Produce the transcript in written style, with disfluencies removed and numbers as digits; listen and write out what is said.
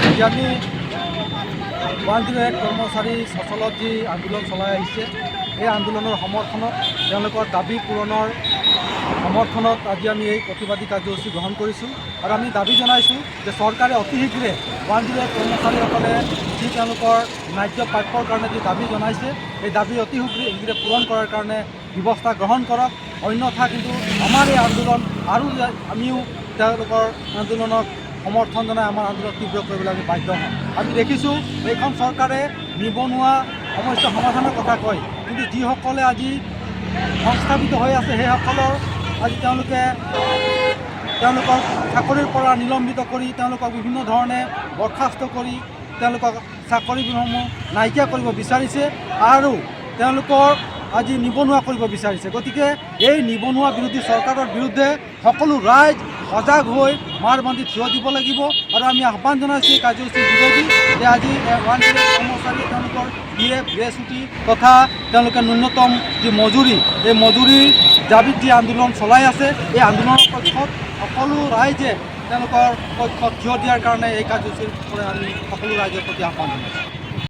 আজি আমি 108 কৰ্মচাৰী সচলত যি আন্দোলন চলাই আহিছে, এই আন্দোলনৰ সমৰ্থনত তেওঁলোকৰ দাবী পূৰণৰ সমৰ্থনত আজি আমি এই প্ৰতিবাদী কাৰ্যসূচী গ্ৰহণ কৰিছোঁ। আৰু আমি দাবী জনাইছোঁ যে চৰকাৰে অতি শীঘ্ৰে 108 কৰ্মচাৰীসকলে যি তেওঁলোকৰ ন্যায্য প্ৰাপ্যৰ কাৰণে যি দাবী জনাইছে, এই দাবী অতি শীঘ্ৰে পূৰণ কৰাৰ কাৰণে ব্যৱস্থা গ্ৰহণ কৰক। অন্যথা কিন্তু আমাৰ এই আন্দোলন আৰু আমিও তেওঁলোকৰ আন্দোলনক সমৰ্থন জনাই আমাৰ আন্দোলন তীব্ৰ কৰিবলৈ আমি বাধ্য হ'ম। আমি দেখিছোঁ এইখন চৰকাৰে নিবনুৱা সমস্যা সমাধানৰ কথা কয়, কিন্তু যিসকলে আজি সংস্থাপিত হৈ আছে সেইসকলৰ আজি তেওঁলোকক চাকৰিৰ পৰা নিলম্বিত কৰি তেওঁলোকক বিভিন্ন ধৰণে বৰ্খাস্ত কৰি তেওঁলোকক চাকৰিসমূহ নাইকিয়া কৰিব বিচাৰিছে আৰু তেওঁলোকৰ আজি নিবনুৱা কৰিব বিচাৰিছে। গতিকে এই নিবনুৱা বিৰোধী চৰকাৰৰ বিৰুদ্ধে সকলো ৰাইজ সজাগ হৈ মাৰ বান্ধি থিয় দিব লাগিব। আৰু আমি আহ্বান জনাইছোঁ এই কাৰ্যসূচীৰ যোগেদি যে আজি 108 কৰ্মচাৰীয়ে তেওঁলোকৰ DF গ্ৰেচুটি তথা তেওঁলোকে ন্যূনতম যি মজুৰি, এই মজুৰিৰ দাবীত যি আন্দোলন চলাই আছে, এই আন্দোলনৰ পক্ষত সকলো ৰাইজে তেওঁলোকৰ পক্ষত থিয় দিয়াৰ কাৰণে এই কাৰ্যসূচীৰ পৰা আমি সকলো ৰাইজৰ প্ৰতি আহ্বান জনাইছোঁ।